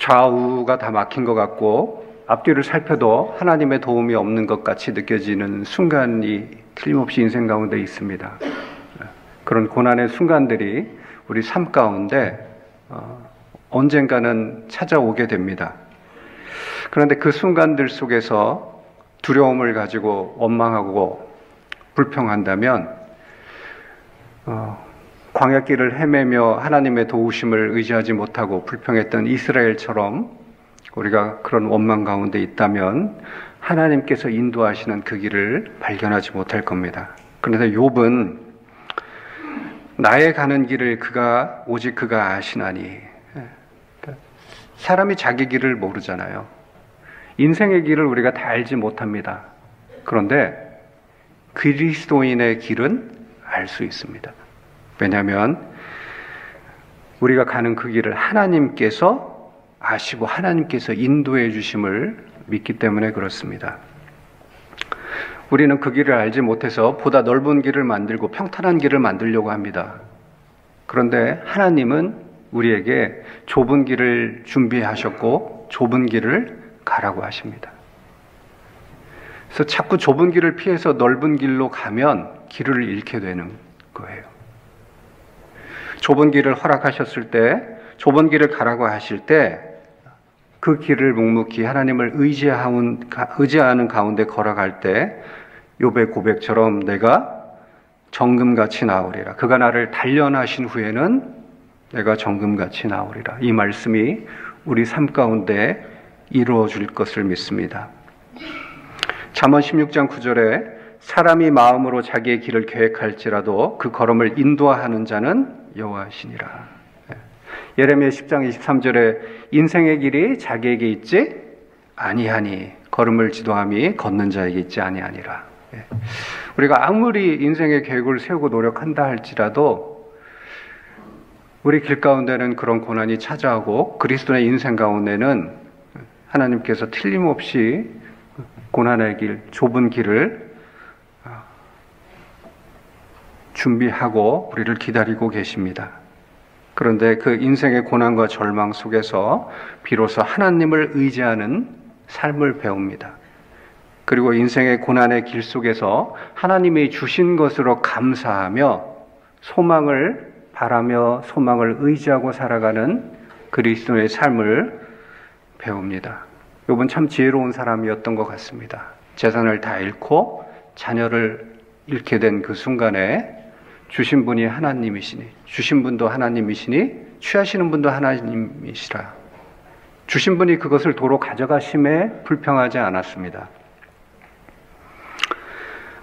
좌우가 다 막힌 것 같고 앞뒤를 살펴도 하나님의 도움이 없는 것 같이 느껴지는 순간이 틀림없이 인생 가운데 있습니다. 그런 고난의 순간들이 우리 삶 가운데 언젠가는 찾아오게 됩니다. 그런데 그 순간들 속에서 두려움을 가지고 원망하고 불평한다면 광야길을 헤매며 하나님의 도우심을 의지하지 못하고 불평했던 이스라엘처럼 우리가 그런 원망 가운데 있다면 하나님께서 인도하시는 그 길을 발견하지 못할 겁니다. 그런데 욥은 나의 가는 길을 오직 그가 아시나니. 사람이 자기 길을 모르잖아요. 인생의 길을 우리가 다 알지 못합니다. 그런데 그리스도인의 길은 알 수 있습니다. 왜냐하면 우리가 가는 그 길을 하나님께서 아시고 하나님께서 인도해 주심을 믿기 때문에 그렇습니다. 우리는 그 길을 알지 못해서 보다 넓은 길을 만들고 평탄한 길을 만들려고 합니다. 그런데 하나님은 우리에게 좁은 길을 준비하셨고 좁은 길을 가라고 하십니다. 그래서 자꾸 좁은 길을 피해서 넓은 길로 가면 길을 잃게 되는 거예요. 좁은 길을 허락하셨을 때, 좁은 길을 가라고 하실 때 그 길을 묵묵히 하나님을 의지하는 가운데 걸어갈 때 욥의 고백처럼 내가 정금같이 나오리라. 그가 나를 단련하신 후에는 내가 정금같이 나오리라. 이 말씀이 우리 삶 가운데 이루어질 것을 믿습니다. 잠언 16장 9절에 사람이 마음으로 자기의 길을 계획할지라도 그 걸음을 인도하는 자는 여호와시니라. 예레미야 10장 23절에 인생의 길이 자기에게 있지 아니하니 걸음을 지도함이 걷는 자에게 있지 아니하니라. 우리가 아무리 인생의 계획을 세우고 노력한다 할지라도 우리 길 가운데는 그런 고난이 찾아오고 그리스도의 인생 가운데는 하나님께서 틀림없이 고난의 길, 좁은 길을 준비하고 우리를 기다리고 계십니다. 그런데 그 인생의 고난과 절망 속에서 비로소 하나님을 의지하는 삶을 배웁니다. 그리고 인생의 고난의 길 속에서 하나님이 주신 것으로 감사하며 소망을 바라며 소망을 의지하고 살아가는 그리스도의 삶을 배웁니다. 욥은 참 지혜로운 사람이었던 것 같습니다. 재산을 다 잃고 자녀를 잃게 된 그 순간에 주신 분이 하나님이시니, 주신 분도 하나님이시니, 취하시는 분도 하나님이시라. 주신 분이 그것을 도로 가져가심에 불평하지 않았습니다.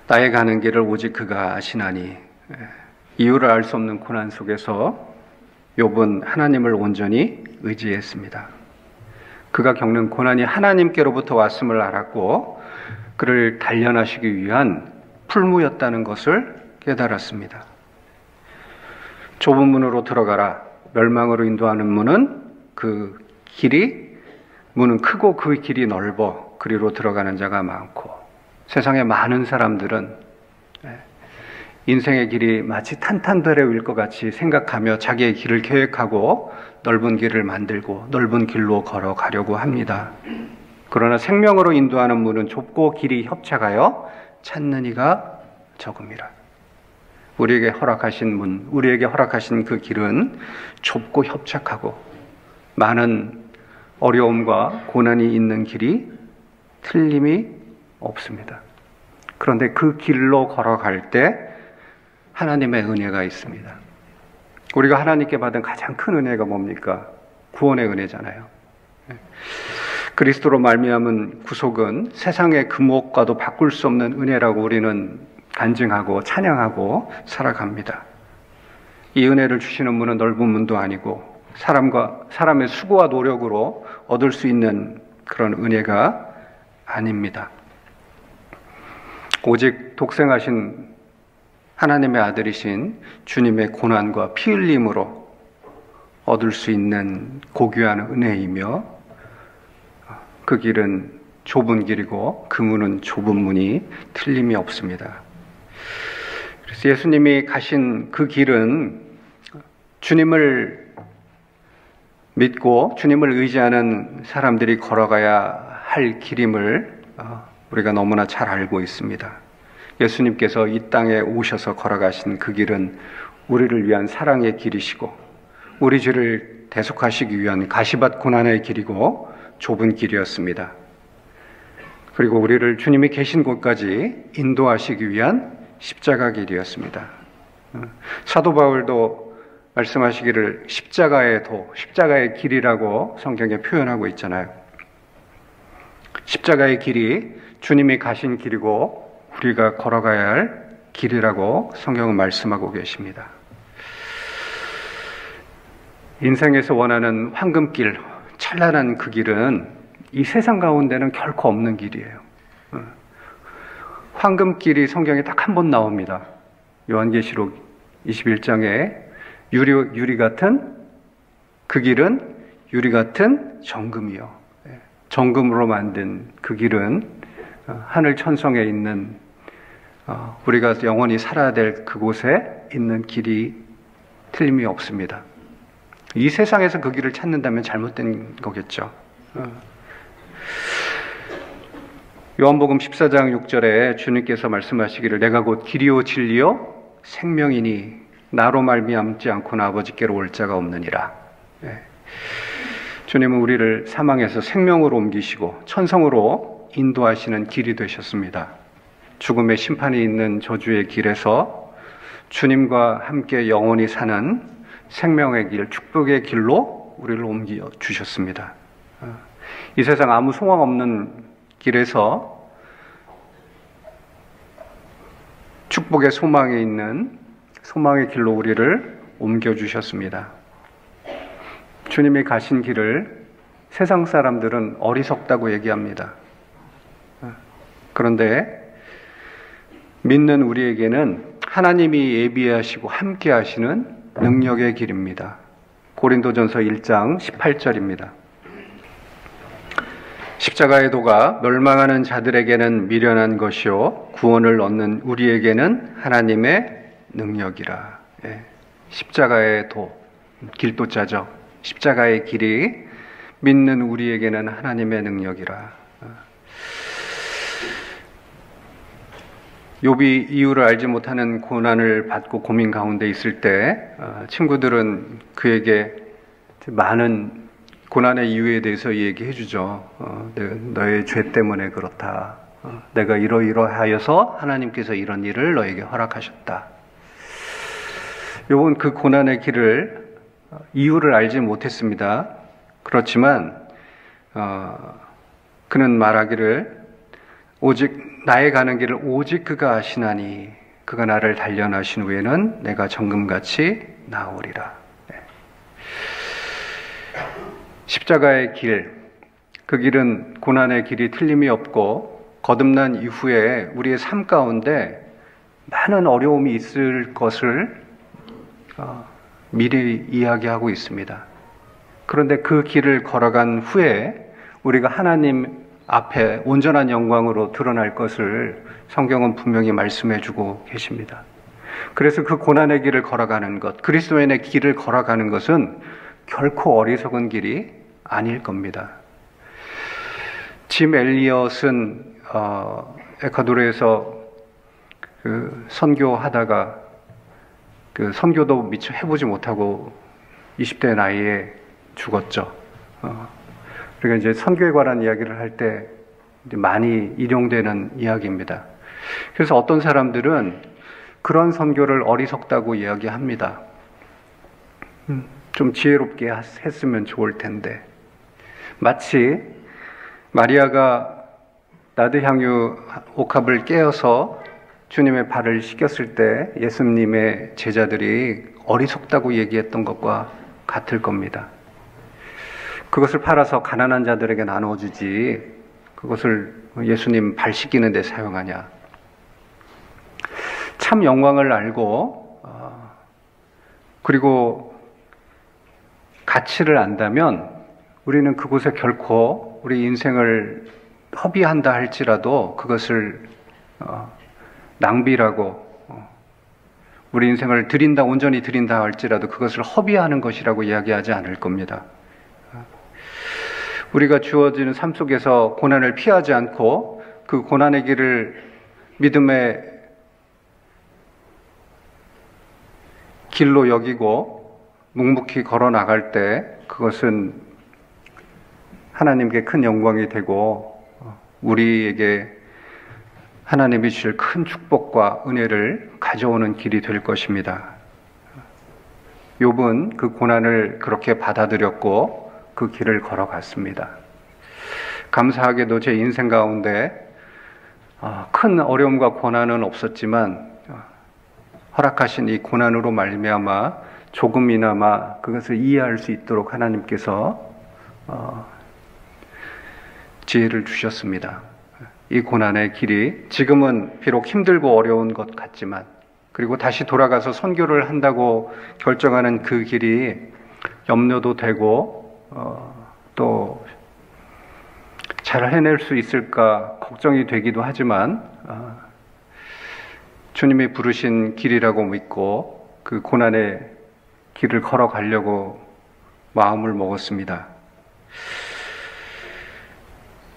나의 가는 길을 오직 그가 아시나니. 이유를 알 수 없는 고난 속에서 욥은 하나님을 온전히 의지했습니다. 그가 겪는 고난이 하나님께로부터 왔음을 알았고 그를 단련하시기 위한 풀무였다는 것을 깨달았습니다. 좁은 문으로 들어가라. 멸망으로 인도하는 문은 문은 크고 그 길이 넓어 그리로 들어가는 자가 많고 세상에 많은 사람들은 인생의 길이 마치 탄탄대로 일 것 같이 생각하며 자기의 길을 계획하고 넓은 길을 만들고 넓은 길로 걸어가려고 합니다. 그러나 생명으로 인도하는 문은 좁고 길이 협착하여 찾는 이가 적음이라. 우리에게 허락하신 그 길은 좁고 협착하고 많은 어려움과 고난이 있는 길이 틀림이 없습니다. 그런데 그 길로 걸어갈 때 하나님의 은혜가 있습니다. 우리가 하나님께 받은 가장 큰 은혜가 뭡니까? 구원의 은혜잖아요. 그리스도로 말미암은 구속은 세상의 금옥과도 바꿀 수 없는 은혜라고 우리는 간증하고 찬양하고 살아갑니다. 이 은혜를 주시는 분은 넓은 문도 아니고 사람의 수고와 노력으로 얻을 수 있는 그런 은혜가 아닙니다. 오직 독생하신 하나님의 아들이신 주님의 고난과 피 흘림으로 얻을 수 있는 고귀한 은혜이며 그 길은 좁은 길이고 그 문은 좁은 문이 틀림이 없습니다. 그래서 예수님이 가신 그 길은 주님을 믿고 주님을 의지하는 사람들이 걸어가야 할 길임을 우리가 너무나 잘 알고 있습니다. 예수님께서 이 땅에 오셔서 걸어가신 그 길은 우리를 위한 사랑의 길이시고 우리 죄를 대속하시기 위한 가시밭 고난의 길이고 좁은 길이었습니다. 그리고 우리를 주님이 계신 곳까지 인도하시기 위한 십자가 길이었습니다. 사도 바울도 말씀하시기를 십자가의 도, 십자가의 길이라고 성경에 표현하고 있잖아요. 십자가의 길이 주님이 가신 길이고 우리가 걸어가야 할 길이라고 성경은 말씀하고 계십니다. 인생에서 원하는 황금길, 찬란한 그 길은 이 세상 가운데는 결코 없는 길이에요. 황금길이 성경에 딱 한 번 나옵니다. 요한계시록 21장에 유리 같은 그 길은 유리 같은 정금이요. 정금으로 만든 그 길은 하늘 천성에 있는 우리가 영원히 살아야 될 그곳에 있는 길이 틀림이 없습니다. 이 세상에서 그 길을 찾는다면 잘못된 거겠죠. 요한복음 14장 6절에 주님께서 말씀하시기를 내가 곧 길이요 진리요 생명이니 나로 말미암지 않고는 아버지께로 올 자가 없느니라. 주님은 우리를 사망에서 생명으로 옮기시고 천성으로 인도하시는 길이 되셨습니다. 죽음의 심판이 있는 저주의 길에서 주님과 함께 영원히 사는 생명의 길, 축복의 길로 우리를 옮겨 주셨습니다. 이 세상 아무 소망 없는 길에서 축복의 소망이 있는 소망의 길로 우리를 옮겨 주셨습니다. 주님이 가신 길을 세상 사람들은 어리석다고 얘기합니다. 그런데 믿는 우리에게는 하나님이 예비하시고 함께 하시는 능력의 길입니다. 고린도전서 1장 18절입니다. 십자가의 도가 멸망하는 자들에게는 미련한 것이요 구원을 얻는 우리에게는 하나님의 능력이라. 십자가의 도, 길도자죠. 십자가의 길이 믿는 우리에게는 하나님의 능력이라. 욥이 이유를 알지 못하는 고난을 받고 고민 가운데 있을 때 친구들은 그에게 많은 고난의 이유에 대해서 얘기해 주죠. 너의 죄 때문에 그렇다. 내가 이러이러하여서 하나님께서 이런 일을 너에게 허락하셨다. 욥은 그 고난의 길을 이유를 알지 못했습니다. 그렇지만 그는 말하기를 오직 나의 가는 길을 오직 그가 아시나니 그가 나를 단련하신 후에는 내가 정금같이 나오리라. 십자가의 길, 그 길은 고난의 길이 틀림이 없고 거듭난 이후에 우리의 삶 가운데 많은 어려움이 있을 것을 미리 이야기하고 있습니다. 그런데 그 길을 걸어간 후에 우리가 하나님 앞에 온전한 영광으로 드러날 것을 성경은 분명히 말씀해 주고 계십니다. 그래서 그 고난의 길을 걸어가는 것, 그리스도인의 길을 걸어가는 것은 결코 어리석은 길이 아닐 겁니다. 짐 엘리엇은 에콰도르에서 그 선교하다가 그 선교도 미처 해보지 못하고 20대 나이에 죽었죠. 그러니까 이제 선교에 관한 이야기를 할 때 많이 인용되는 이야기입니다. 그래서 어떤 사람들은 그런 선교를 어리석다고 이야기합니다. 좀 지혜롭게 했으면 좋을 텐데. 마치 마리아가 나드향유 옥합을 깨어서 주님의 발을 씻겼을 때 예수님의 제자들이 어리석다고 얘기했던 것과 같을 겁니다. 그것을 팔아서 가난한 자들에게 나눠주지 그것을 예수님 발 씻기는 데 사용하냐. 참 영광을 알고 그리고 가치를 안다면 우리는 그곳에 결코 우리 인생을 허비한다 할지라도 그것을 낭비라고 우리 인생을 온전히 드린다 할지라도 그것을 허비하는 것이라고 이야기하지 않을 겁니다. 우리가 주어지는 삶 속에서 고난을 피하지 않고 그 고난의 길을 믿음의 길로 여기고 묵묵히 걸어 나갈 때 그것은 하나님께 큰 영광이 되고 우리에게 하나님이 주실 큰 축복과 은혜를 가져오는 길이 될 것입니다. 욥은 그 고난을 그렇게 받아들였고 그 길을 걸어갔습니다. 감사하게도 제 인생 가운데 큰 어려움과 고난은 없었지만 허락하신 이 고난으로 말미암아 조금이나마 그것을 이해할 수 있도록 하나님께서 지혜를 주셨습니다. 이 고난의 길이 지금은 비록 힘들고 어려운 것 같지만 그리고 다시 돌아가서 선교를 한다고 결정하는 그 길이 염려도 되고 또 잘 해낼 수 있을까 걱정이 되기도 하지만 주님이 부르신 길이라고 믿고 그 고난의 길을 걸어가려고 마음을 먹었습니다.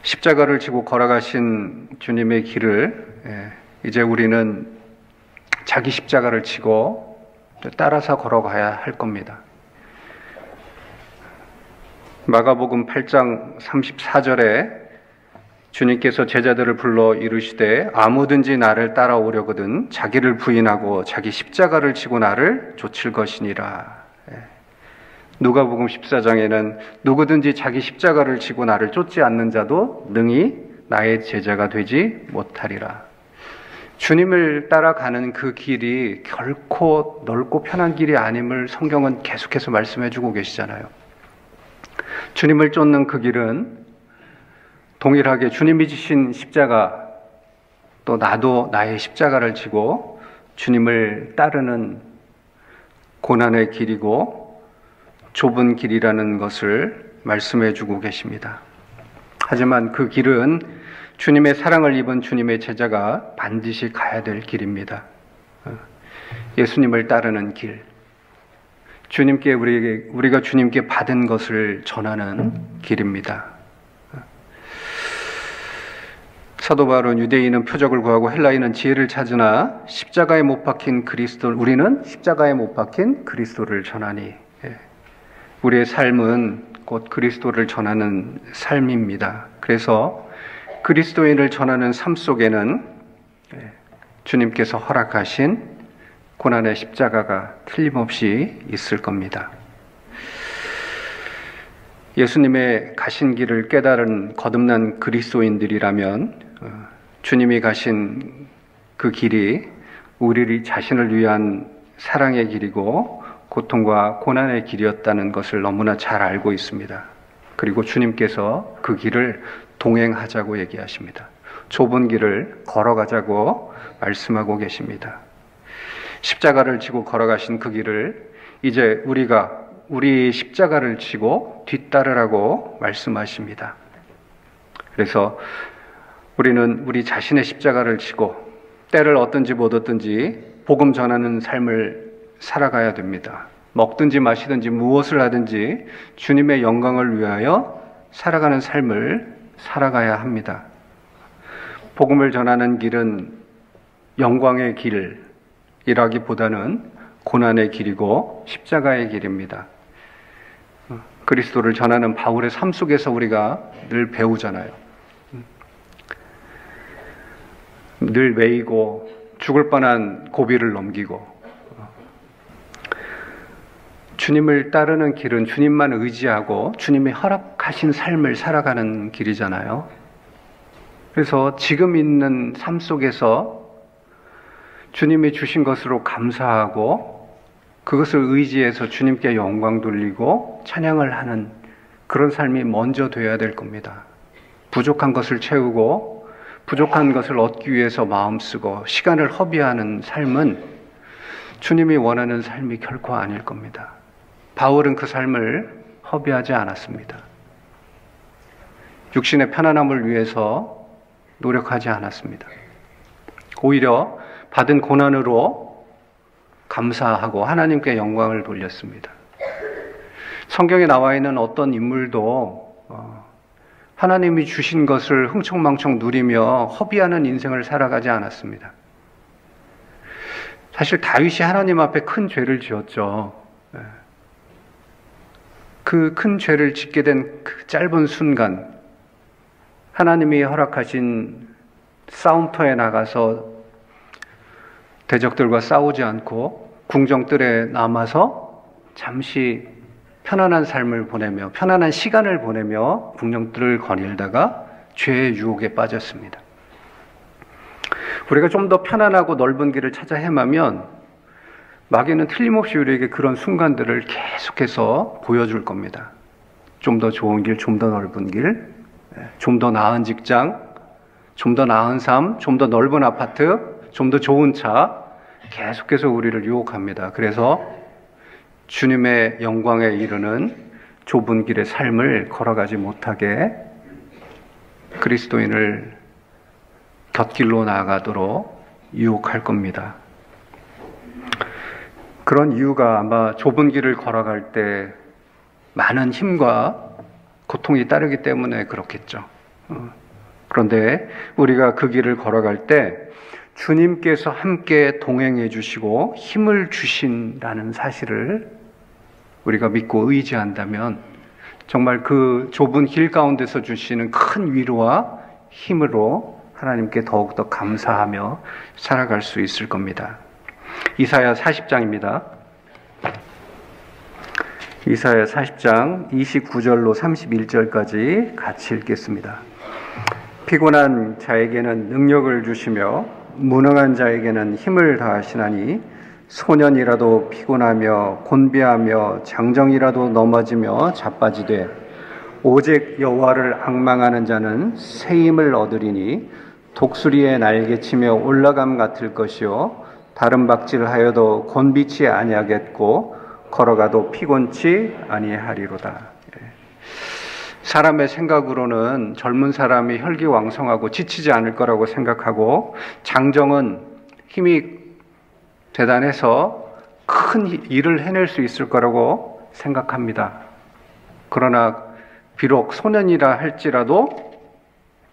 십자가를 지고 걸어가신 주님의 길을 이제 우리는 자기 십자가를 지고 따라서 걸어가야 할 겁니다. 마가복음 8장 34절에 주님께서 제자들을 불러 이르시되 아무든지 나를 따라오려거든 자기를 부인하고 자기 십자가를 지고 나를 좇을 것이니라. 누가복음 14장에는 누구든지 자기 십자가를 지고 나를 쫓지 않는 자도 능히 나의 제자가 되지 못하리라. 주님을 따라가는 그 길이 결코 넓고 편한 길이 아님을 성경은 계속해서 말씀해주고 계시잖아요. 주님을 쫓는 그 길은 동일하게 주님이 지신 십자가 또 나도 나의 십자가를 지고 주님을 따르는 고난의 길이고 좁은 길이라는 것을 말씀해 주고 계십니다. 하지만 그 길은 주님의 사랑을 입은 주님의 제자가 반드시 가야 될 길입니다. 예수님을 따르는 길, 주님께 우리가 주님께 받은 것을 전하는 길입니다. 사도 바울은 유대인은 표적을 구하고 헬라인은 지혜를 찾으나 십자가에 못 박힌 우리는 십자가에 못 박힌 그리스도를 전하니. 우리의 삶은 곧 그리스도를 전하는 삶입니다. 그래서 그리스도인을 전하는 삶 속에는 주님께서 허락하신 고난의 십자가가 틀림없이 있을 겁니다. 예수님의 가신 길을 깨달은 거듭난 그리스도인들이라면 주님이 가신 그 길이 우리 자신을 위한 사랑의 길이고 고통과 고난의 길이었다는 것을 너무나 잘 알고 있습니다. 그리고 주님께서 그 길을 동행하자고 얘기하십니다. 좁은 길을 걸어가자고 말씀하고 계십니다. 십자가를 지고 걸어가신 그 길을 이제 우리가 우리 십자가를 지고 뒤따르라고 말씀하십니다. 그래서 우리는 우리 자신의 십자가를 지고 때를 얻든지 못 얻든지 복음 전하는 삶을 살아가야 됩니다. 먹든지 마시든지 무엇을 하든지 주님의 영광을 위하여 살아가는 삶을 살아가야 합니다. 복음을 전하는 길은 영광의 길이라기보다는 고난의 길이고 십자가의 길입니다. 그리스도를 전하는 바울의 삶 속에서 우리가 늘 배우잖아요. 늘 매이고 죽을 뻔한 고비를 넘기고 주님을 따르는 길은 주님만 의지하고 주님이 허락하신 삶을 살아가는 길이잖아요. 그래서 지금 있는 삶 속에서 주님이 주신 것으로 감사하고 그것을 의지해서 주님께 영광 돌리고 찬양을 하는 그런 삶이 먼저 되어야 될 겁니다. 부족한 것을 채우고 부족한 것을 얻기 위해서 마음 쓰고 시간을 허비하는 삶은 주님이 원하는 삶이 결코 아닐 겁니다. 바울은 그 삶을 허비하지 않았습니다. 육신의 편안함을 위해서 노력하지 않았습니다. 오히려 받은 고난으로 감사하고 하나님께 영광을 돌렸습니다. 성경에 나와 있는 어떤 인물도 하나님이 주신 것을 흥청망청 누리며 허비하는 인생을 살아가지 않았습니다. 사실 다윗이 하나님 앞에 큰 죄를 지었죠. 그 큰 죄를 짓게 된 그 짧은 순간, 하나님이 허락하신 싸움터에 나가서 대적들과 싸우지 않고 궁정뜰에 남아서 잠시 편안한 삶을 보내며 편안한 시간을 보내며 궁정뜰을 거닐다가 죄의 유혹에 빠졌습니다. 우리가 좀 더 편안하고 넓은 길을 찾아 헤매면 마귀는 틀림없이 우리에게 그런 순간들을 계속해서 보여줄 겁니다. 좀 더 좋은 길, 좀 더 넓은 길, 좀 더 나은 직장, 좀 더 나은 삶, 좀 더 넓은 아파트, 좀 더 좋은 차, 계속해서 우리를 유혹합니다. 그래서 주님의 영광에 이르는 좁은 길의 삶을 걸어가지 못하게 그리스도인을 곁길로 나아가도록 유혹할 겁니다. 그런 이유가 아마 좁은 길을 걸어갈 때 많은 힘과 고통이 따르기 때문에 그렇겠죠. 그런데 우리가 그 길을 걸어갈 때 주님께서 함께 동행해 주시고 힘을 주신다는 사실을 우리가 믿고 의지한다면 정말 그 좁은 길 가운데서 주시는 큰 위로와 힘으로 하나님께 더욱더 감사하며 살아갈 수 있을 겁니다. 이사야 40장입니다. 이사야 40장 29절로 31절까지 같이 읽겠습니다. 피곤한 자에게는 능력을 주시며 무능한 자에게는 힘을 다하시나니 소년이라도 피곤하며 곤비하며 장정이라도 넘어지며 자빠지되 오직 여호와를 앙망하는 자는 새 힘을 얻으리니 독수리의 날개치며 올라감 같을 것이요 다른 박질하여도 곤비치 아니하겠고 걸어가도 피곤치 아니하리로다. 사람의 생각으로는 젊은 사람이 혈기왕성하고 지치지 않을 거라고 생각하고 장정은 힘이 대단해서 큰 일을 해낼 수 있을 거라고 생각합니다. 그러나 비록 소년이라 할지라도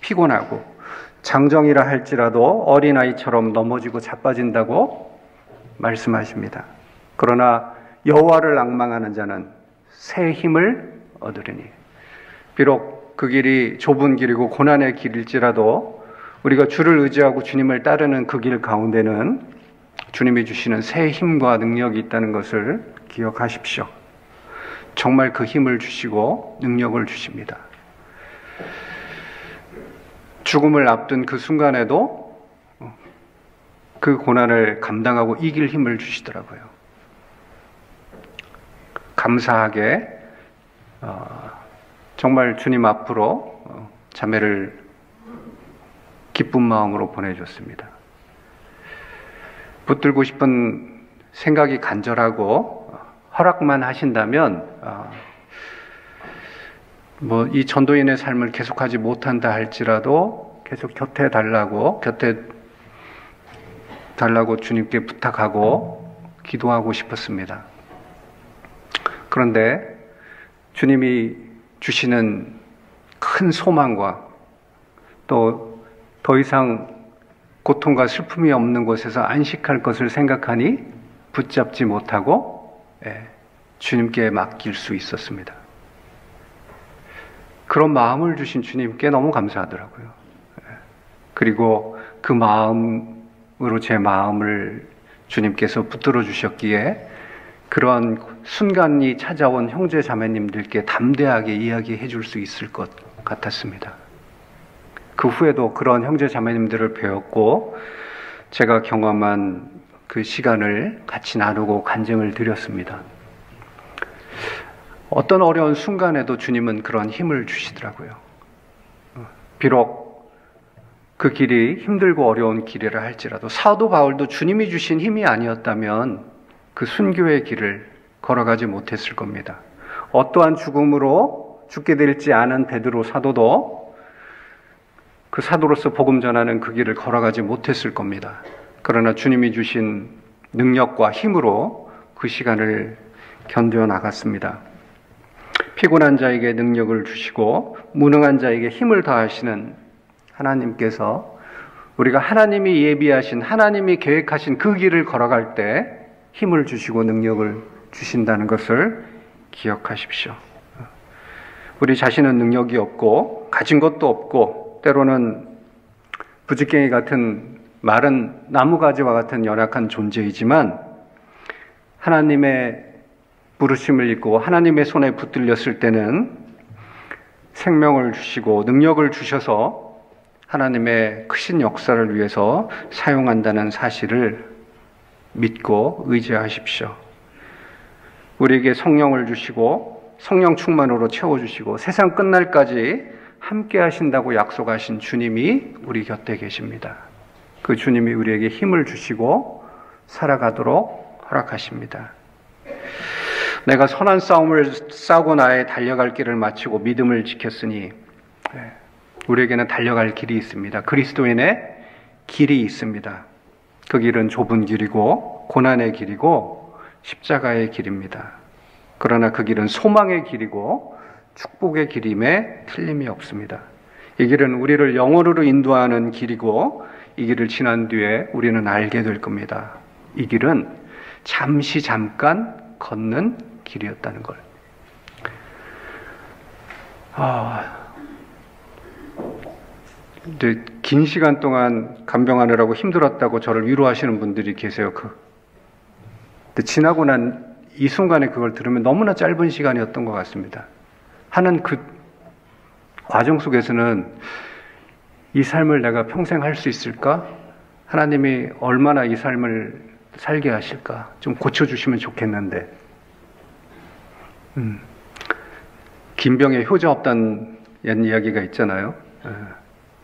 피곤하고 장정이라 할지라도 어린아이처럼 넘어지고 자빠진다고 말씀하십니다. 그러나 여호와를 앙망하는 자는 새 힘을 얻으리니 비록 그 길이 좁은 길이고 고난의 길일지라도 우리가 주를 의지하고 주님을 따르는 그 길 가운데는 주님이 주시는 새 힘과 능력이 있다는 것을 기억하십시오. 정말 그 힘을 주시고 능력을 주십니다. 죽음을 앞둔 그 순간에도 그 고난을 감당하고 이길 힘을 주시더라고요. 감사하게 정말 주님 앞으로 자매를 기쁜 마음으로 보내줬습니다. 붙들고 싶은 생각이 간절하고 허락만 하신다면 이 전도인의 삶을 계속하지 못한다 할지라도 계속 곁에 달라고 주님께 부탁하고 기도하고 싶었습니다. 그런데 주님이 주시는 큰 소망과 또 더 이상 고통과 슬픔이 없는 곳에서 안식할 것을 생각하니 붙잡지 못하고 주님께 맡길 수 있었습니다. 그런 마음을 주신 주님께 너무 감사하더라고요. 그리고 그 마음으로 제 마음을 주님께서 붙들어 주셨기에 그러한 순간이 찾아온 형제 자매님들께 담대하게 이야기해 줄 수 있을 것 같았습니다. 그 후에도 그런 형제 자매님들을 배웠고 제가 경험한 그 시간을 같이 나누고 간증을 드렸습니다. 어떤 어려운 순간에도 주님은 그런 힘을 주시더라고요. 비록 그 길이 힘들고 어려운 길이라 할지라도 사도 바울도 주님이 주신 힘이 아니었다면 그 순교의 길을 걸어가지 못했을 겁니다. 어떠한 죽음으로 죽게 될지 아는 베드로 사도도 그 사도로서 복음 전하는 그 길을 걸어가지 못했을 겁니다. 그러나 주님이 주신 능력과 힘으로 그 시간을 견뎌 나갔습니다. 피곤한 자에게 능력을 주시고 무능한 자에게 힘을 더하시는 하나님께서 우리가 하나님이 예비하신, 하나님이 계획하신 그 길을 걸어갈 때 힘을 주시고 능력을 주신다는 것을 기억하십시오. 우리 자신은 능력이 없고 가진 것도 없고 때로는 부지깽이 같은 마른 나무가지와 같은 연약한 존재이지만 하나님의 부르심을 입고 하나님의 손에 붙들렸을 때는 생명을 주시고 능력을 주셔서 하나님의 크신 역사를 위해서 사용한다는 사실을 믿고 의지하십시오. 우리에게 성령을 주시고 성령 충만으로 채워주시고 세상 끝날까지 함께 하신다고 약속하신 주님이 우리 곁에 계십니다. 그 주님이 우리에게 힘을 주시고 살아가도록 허락하십니다. 내가 선한 싸움을 싸고 나의 달려갈 길을 마치고 믿음을 지켰으니 우리에게는 달려갈 길이 있습니다. 그리스도인의 길이 있습니다. 그 길은 좁은 길이고 고난의 길이고 십자가의 길입니다. 그러나 그 길은 소망의 길이고 축복의 길임에 틀림이 없습니다. 이 길은 우리를 영원으로 인도하는 길이고 이 길을 지난 뒤에 우리는 알게 될 겁니다. 이 길은 잠깐 걷는 길이었다는 걸. 근데 긴 시간 동안 간병하느라고 힘들었다고 저를 위로하시는 분들이 계세요. 근데 지나고 난 이 순간에 그걸 들으면 너무나 짧은 시간이었던 것 같습니다. 하는 그 과정 속에서는 이 삶을 내가 평생 할 수 있을까? 하나님이 얼마나 이 삶을 살게 하실까? 좀 고쳐주시면 좋겠는데. 김병에 효자 없다는 옛 이야기가 있잖아요.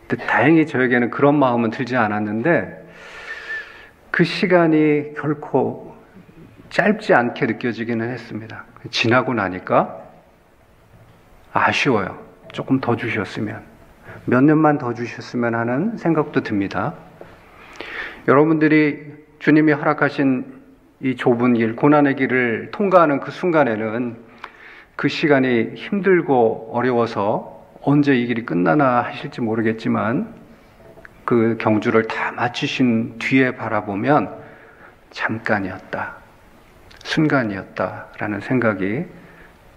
근데 다행히 저에게는 그런 마음은 들지 않았는데 그 시간이 결코 짧지 않게 느껴지기는 했습니다. 지나고 나니까 아쉬워요. 조금 더 주셨으면, 몇 년만 더 주셨으면 하는 생각도 듭니다. 여러분들이 주님이 허락하신 이 좁은 길, 고난의 길을 통과하는 그 순간에는 그 시간이 힘들고 어려워서 언제 이 길이 끝나나 하실지 모르겠지만 그 경주를 다 마치신 뒤에 바라보면 잠깐이었다, 순간이었다라는 생각이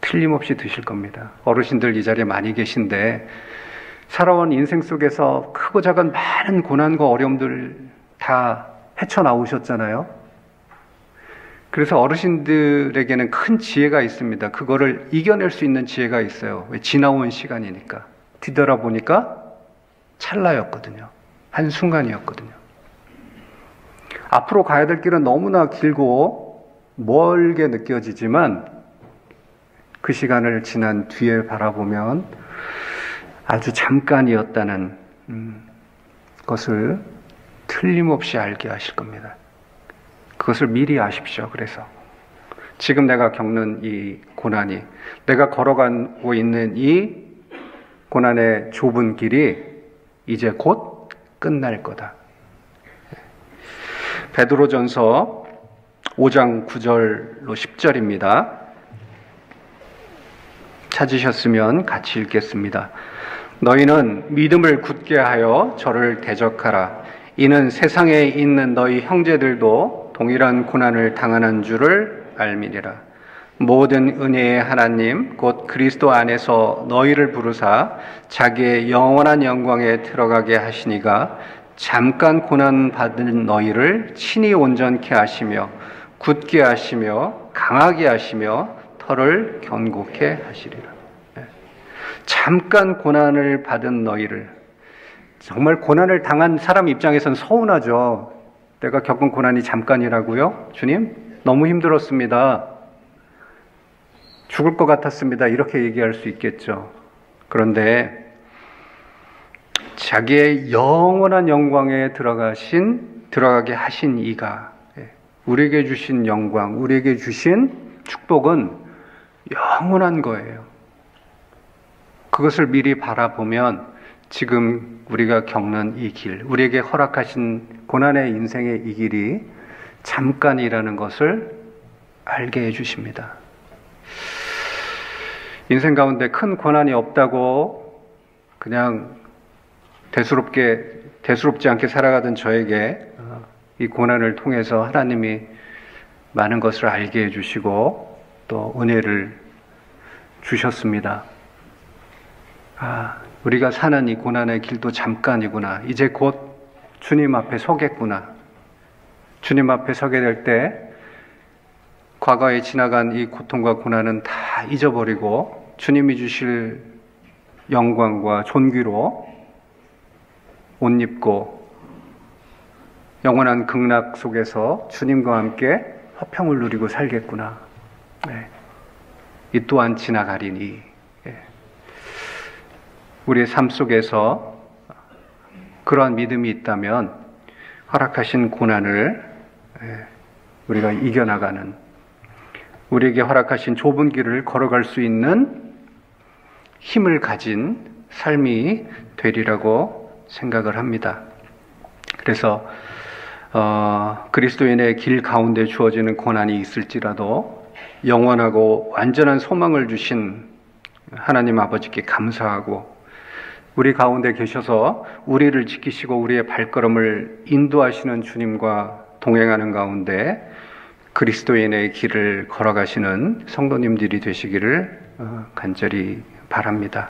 틀림없이 드실 겁니다. 어르신들 이 자리에 많이 계신데 살아온 인생 속에서 크고 작은 많은 고난과 어려움들 다 헤쳐나오셨잖아요. 그래서 어르신들에게는 큰 지혜가 있습니다. 그거를 이겨낼 수 있는 지혜가 있어요. 왜? 지나온 시간이니까. 뒤돌아보니까 찰나였거든요. 한순간이었거든요. 앞으로 가야 될 길은 너무나 길고 멀게 느껴지지만 그 시간을 지난 뒤에 바라보면 아주 잠깐이었다는 것을 틀림없이 알게 하실 겁니다. 그것을 미리 아십시오. 그래서 지금 내가 겪는 이 고난이, 내가 걸어가고 있는 이 고난의 좁은 길이 이제 곧 끝날 거다. 베드로전서 5장 9절로 10절입니다. 찾으셨으면 같이 읽겠습니다. 너희는 믿음을 굳게 하여 저를 대적하라. 이는 세상에 있는 너희 형제들도 동일한 고난을 당하는 줄을 알미니라. 모든 은혜의 하나님 곧 그리스도 안에서 너희를 부르사 자기의 영원한 영광에 들어가게 하시니가 잠깐 고난 받은 너희를 친히 온전케 하시며 굳게 하시며 강하게 하시며 털을 견고케 하시리라. 잠깐 고난을 받은 너희를, 정말 고난을 당한 사람 입장에선 서운하죠. 내가 겪은 고난이 잠깐이라고요? 주님, 너무 힘들었습니다. 죽을 것 같았습니다. 이렇게 얘기할 수 있겠죠. 그런데 자기의 영원한 영광에 들어가게 하신 이가 우리에게 주신 영광, 우리에게 주신 축복은 영원한 거예요. 그것을 미리 바라보면 지금 우리가 겪는 이 길, 우리에게 허락하신 고난의 인생의 이 길이 잠깐이라는 것을 알게 해주십니다. 인생 가운데 큰 고난이 없다고 그냥 대수롭지 않게 살아가던 저에게 이 고난을 통해서 하나님이 많은 것을 알게 해주시고 또 은혜를 주셨습니다. 우리가 사는 이 고난의 길도 잠깐이구나. 이제 곧 주님 앞에 서겠구나. 주님 앞에 서게 될 때 과거에 지나간 이 고통과 고난은 다 잊어버리고 주님이 주실 영광과 존귀로 옷 입고 영원한 극락 속에서 주님과 함께 화평을 누리고 살겠구나. 이 또한 지나가리니. 우리의 삶 속에서 그러한 믿음이 있다면 허락하신 고난을 우리가 이겨나가는, 우리에게 허락하신 좁은 길을 걸어갈 수 있는 힘을 가진 삶이 되리라고 생각을 합니다. 그래서 그리스도인의 길 가운데 주어지는 고난이 있을지라도 영원하고 완전한 소망을 주신 하나님 아버지께 감사하고, 우리 가운데 계셔서 우리를 지키시고 우리의 발걸음을 인도하시는 주님과 동행하는 가운데 그리스도인의 길을 걸어가시는 성도님들이 되시기를 간절히 바랍니다.